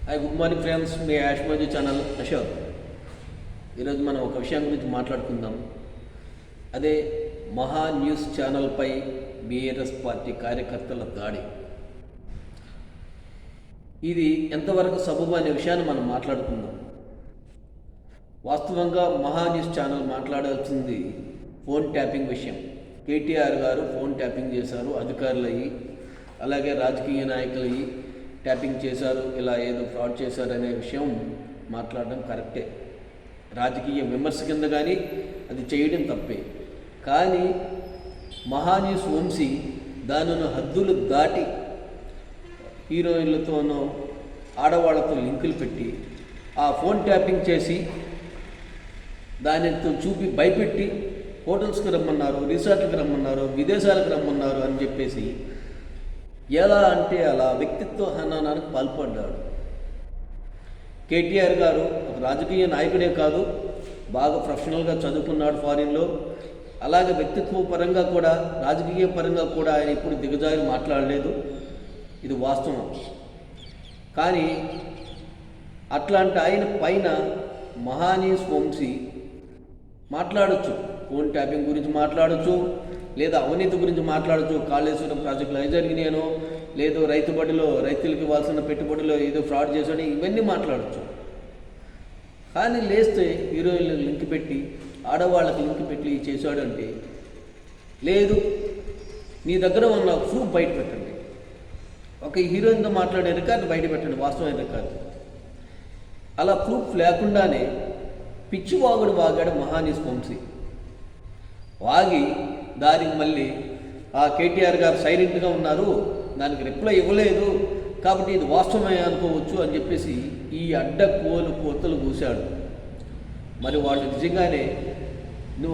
Hi, good morning friends. మీ యాష్మాజీ channel Ashok. ఈరోజు మనం ఒక విషయం గురించి మాట్లాడుకుందాం. అదే మహా న్యూస్ ఛానల్పై బీఆర్ఎస్ పార్టీ కార్యకర్తల దాడి. ఇది ఎంతవరకు సబబు అనే విషయాన్ని మనం మాట్లాడుకుందాం. వాస్తవంగా మహా న్యూస్ ఛానల్ మాట్లాడాల్సింది ఫోన్ ట్యాపింగ్ విషయం. కేటీఆర్ గారు ఫోన్ ట్యాపింగ్ చేశారు, అధికారులు అయ్యి, అలాగే రాజకీయ నాయకులు అయ్యి ట్యాపింగ్ చేశారు, ఇలా ఏదో ఫ్రాడ్ చేశారనే విషయం మాట్లాడడం కరెక్టే. రాజకీయ విమర్శ కింద కానీ అది చేయడం తప్పే. కానీ మహాన్యూస్ వంశీ దానిని హద్దులు దాటి హీరోయిన్లతోనో ఆడవాళ్లతో లింకులు పెట్టి ఆ ఫోన్ ట్యాపింగ్ చేసి దానితో చూపి భయపెట్టి హోటల్స్కి రమ్మన్నారు, రిసార్ట్కి రమ్మన్నారు, విదేశాలకు రమ్మన్నారు అని చెప్పేసి ఎలా అంటే అలా వ్యక్తిత్వ హననానికి పాల్పడ్డాడు. కేటీఆర్ గారు ఒక రాజకీయ నాయకుడే కాదు, బాగా ప్రొఫెషనల్గా చదువుకున్నాడు ఫారిన్లో. అలాగే వ్యక్తిత్వ పరంగా కూడా, రాజకీయ పరంగా కూడా ఆయన ఇప్పుడు దిగజారి మాట్లాడలేదు, ఇది వాస్తవం. కానీ అట్లాంటి ఆయన పైన మహానీస్ వంశీ మాట్లాడచ్చు, ఫోన్ ట్యాపింగ్ గురించి మాట్లాడచ్చు, లేదా అవినీతి గురించి మాట్లాడచ్చు. కాళేశ్వరం ప్రాజెక్టులు అవి జరిగినాయనో, లేదు రైతు బడిలో రైతులకు ఇవ్వాల్సిన పెట్టుబడిలో ఏదో ఫ్రాడ్ చేశాడో, ఇవన్నీ మాట్లాడచ్చు. కానీ లేస్తే హీరోయిన్లకు లింక్ పెట్టి, ఆడవాళ్ళకి లింక్ పెట్టి చేశాడంటే, లేదు నీ దగ్గర ఉన్న ప్రూఫ్ బయట పెట్టండి, ఒక హీరోయిన్తో మాట్లాడే రికార్డు బయట పెట్టండి, వాస్తవమైన రికార్డు. అలా ప్రూఫ్ లేకుండానే పిచ్చివాగుడు వాగాడు మహానీస్ వంశీ. వాగి దానికి మళ్ళీ ఆ కేటీఆర్ గారు సైలెంట్గా ఉన్నారు, దానికి రిప్లై ఇవ్వలేదు కాబట్టి ఇది వాస్తవమే అనుకోవచ్చు అని చెప్పేసి ఈ అడ్డ కోతలు కూశాడు. మరి వాళ్ళు నిజంగానే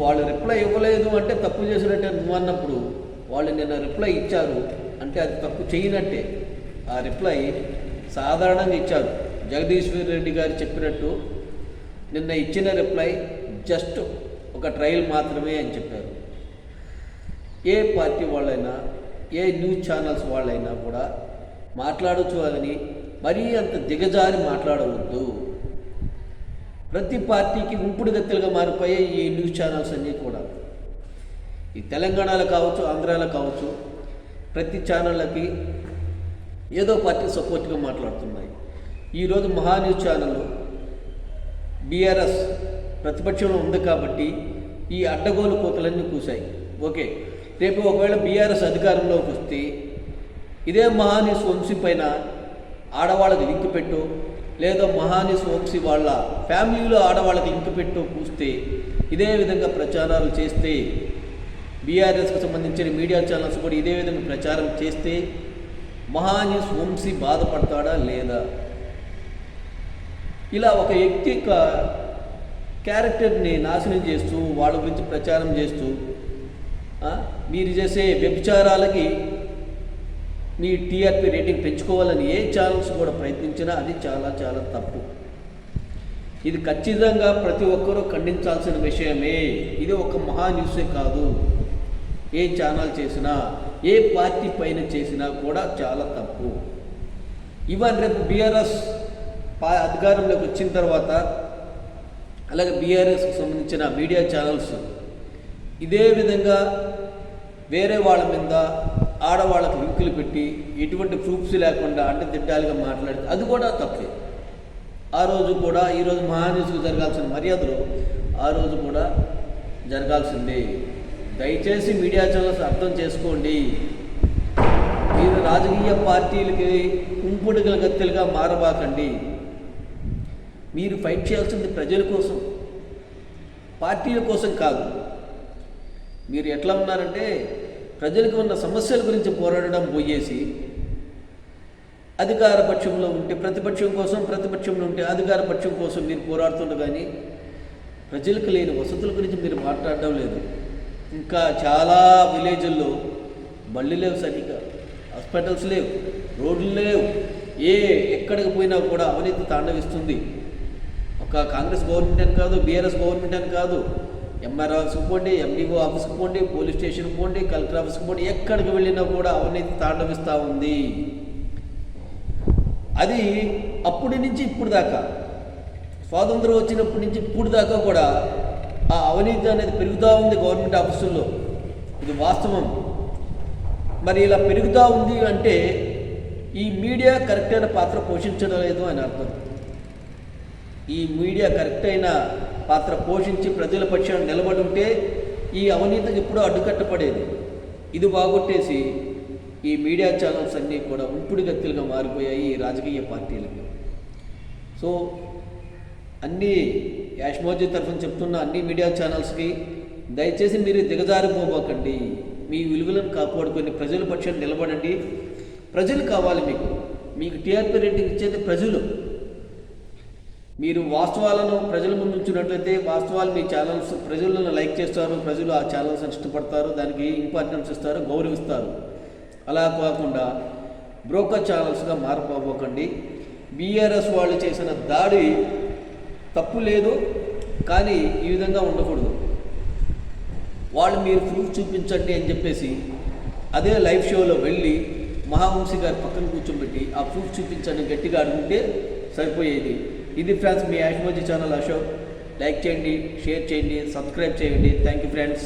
వాళ్ళు రిప్లై ఇవ్వలేదు అంటే తప్పు చేసినట్టే నువ్వు అన్నప్పుడు, వాళ్ళు నిన్న రిప్లై ఇచ్చారు అంటే అది తప్పు చేయనట్టే. ఆ రిప్లై సాధారణంగా ఇచ్చారు. జగదీశ్వర్ రెడ్డి గారు చెప్పినట్టు నిన్న ఇచ్చిన రిప్లై జస్ట్ ఒక ట్రయల్ మాత్రమే అని చెప్పారు. ఏ పార్టీ వాళ్ళైనా, ఏ న్యూస్ ఛానల్స్ వాళ్ళైనా కూడా మాట్లాడవచ్చు అని మరీ అంత దిగజారి మాట్లాడవద్దు. ప్రతి పార్టీకి ఉంపుడు గత్తెలుగా మారిపోయాయి ఈ న్యూస్ ఛానల్స్ అన్నీ కూడా. ఈ తెలంగాణలో కావచ్చు, ఆంధ్రాలో కావచ్చు, ప్రతి ఛానళ్ళకి ఏదో పార్టీ సపోర్ట్గా మాట్లాడుతున్నాయి. ఈరోజు మహా న్యూస్ ఛానల్ బీఆర్ఎస్ ప్రతిపక్షంలో ఉంది కాబట్టి ఈ అడ్డగోలు కోతలన్నీ కూశాయి. ఓకే, రేపు ఒకవేళ బీఆర్ఎస్ అధికారంలోకి వస్తే ఇదే మహానీస్ వంశీ పైన ఆడవాళ్ళకి లింక్ పెట్టు, లేదా మహానీస్ వంశీ వాళ్ళ ఫ్యామిలీలో ఆడవాళ్ళకి లింక్ పెట్టు కూస్తే, ఇదే విధంగా ప్రచారాలు చేస్తే, బీఆర్ఎస్కి సంబంధించిన మీడియా ఛానల్స్ కూడా ఇదే విధంగా ప్రచారం చేస్తే మహానీస్ వంశీ బాధపడతాడా లేదా? ఇలా ఒక వ్యక్తి యొక్క క్యారెక్టర్ని నాశనం చేస్తూ, వాళ్ళ గురించి ప్రచారం చేస్తూ, మీరు చేసే వ్యభిచారాలకి మీ టీఆర్పీ రేటింగ్ పెంచుకోవాలని ఏ ఛానల్స్ కూడా ప్రయత్నించినా అది చాలా చాలా తప్పు. ఇది ఖచ్చితంగా ప్రతి ఒక్కరూ ఖండించాల్సిన విషయమే. ఇది ఒక మహా న్యూసే కాదు, ఏ ఛానల్ చేసినా, ఏ పార్టీ పైన చేసినా కూడా చాలా తప్పు. ఈవెన్ రేపు బీఆర్ఎస్ అధికారంలోకి వచ్చిన తర్వాత, అలాగే బీఆర్ఎస్కి సంబంధించిన మీడియా ఛానల్స్ ఇదే విధంగా వేరే వాళ్ళ మీద ఆడవాళ్ళకు లింకులు పెట్టి ఎటువంటి ప్రూఫ్స్ లేకుండా అడ్డదిడ్డాలుగా మాట్లాడితే అది కూడా తప్పే. ఆ రోజు కూడా ఈరోజు మహాన్యూస్కు జరగాల్సిన మర్యాదలు ఆ రోజు కూడా జరగాల్సిందే. దయచేసి మీడియా ఛానల్స్ అర్థం చేసుకోండి. మీరు రాజకీయ పార్టీలకి ఉంపుడుగల గత్తెలుగా మారబాకండి. మీరు ఫైట్ చేయాల్సింది ప్రజల కోసం, పార్టీల కోసం కాదు. మీరు ఎట్లా ఉన్నారంటే, ప్రజలకు ఉన్న సమస్యల గురించి పోరాడడం పోయేసి, అధికార పక్షంలో ఉంటే ప్రతిపక్షం కోసం, ప్రతిపక్షంలో ఉంటే అధికార పక్షం కోసం మీరు పోరాడుతుండ, కానీ ప్రజలకు లేని వసతుల గురించి మీరు మాట్లాడడం లేదు. ఇంకా చాలా విలేజ్ల్లో బళ్ళు లేవు, సరిగ్గా హాస్పిటల్స్ లేవు, రోడ్లు లేవు. ఎక్కడికి పోయినా కూడా అవినీతి తాండవిస్తుంది. ఒక కాంగ్రెస్ గవర్నమెంట్ అని కాదు, బీఆర్ఎస్ గవర్నమెంట్ అని కాదు, ఎంఆర్ ఆఫీస్కి పోండి, ఎండిఓ ఆఫీస్కి పోండి, పోలీస్ స్టేషన్కి పోండి, కలెక్టర్ ఆఫీస్కి పోండి, ఎక్కడికి వెళ్ళినా కూడా అవినీతి తాండవిస్తూ ఉంది. అది అప్పటి నుంచి ఇప్పుడు దాకా, స్వాతంత్రం వచ్చినప్పటి నుంచి ఇప్పుడు దాకా కూడా ఆ అవినీతి అనేది పెరుగుతూ ఉంది గవర్నమెంట్ ఆఫీసుల్లో. ఇది వాస్తవం. మరి ఇలా పెరుగుతూ ఉంది అంటే ఈ మీడియా కరెక్ట్ అయిన పాత్ర పోషించడం లేదు అని అర్థం. ఈ మీడియా కరెక్ట్ అయిన పాత్ర పోషించి ప్రజల పక్షాన్ని నిలబడి ఉంటే ఈ అవినీతికి ఎప్పుడూ అడ్డుకట్టపడేది. ఇది బాగొట్టేసి ఈ మీడియా ఛానల్స్ అన్నీ కూడా ఉంపుడు గత్తులుగా మారిపోయాయి ఈ రాజకీయ పార్టీలకి. సో అన్నీ యాష్మోజీ తరఫున చెప్తున్న అన్ని మీడియా ఛానల్స్కి దయచేసి మీరు దిగజారిపోబోకండి. మీ విలువలను కాపాడుకొని ప్రజల పక్షాన్ని నిలబడండి. ప్రజలు కావాలి మీకు టీఆర్పీ రేటింగ్ ఇచ్చేది ప్రజలు. మీరు వాస్తవాలను ప్రజల ముందు ఉంచినట్లయితే వాస్తవాలు మీ ఛానల్స్ ప్రజలను లైక్ చేస్తారు, ప్రజలు ఆ ఛానల్స్ ఇష్టపడతారు, దానికి ఇంపార్టెన్స్ ఇస్తారు, గౌరవిస్తారు. అలా కాకుండా బ్రోకర్ ఛానల్స్గా మారిపోబోకండి. బీఆర్ఎస్ వాళ్ళు చేసిన దాడి తప్పు లేదు, కానీ ఈ విధంగా ఉండకూడదు. వాళ్ళు మీరు ప్రూఫ్ చూపించండి అని చెప్పేసి అదే లైవ్ షోలో వెళ్ళి మహావంశీ గారి పక్కన కూర్చోబెట్టి ఆ ప్రూఫ్ చూపించండి గట్టిగా అడుగుంటే సరిపోయేది. ఇది ఫ్రెండ్స్, మీ యాష్మోజీ ఛానల్ అశోక్. లైక్ చేయండి, షేర్ చేయండి, సబ్స్క్రైబ్ చేయండి. Thank you friends.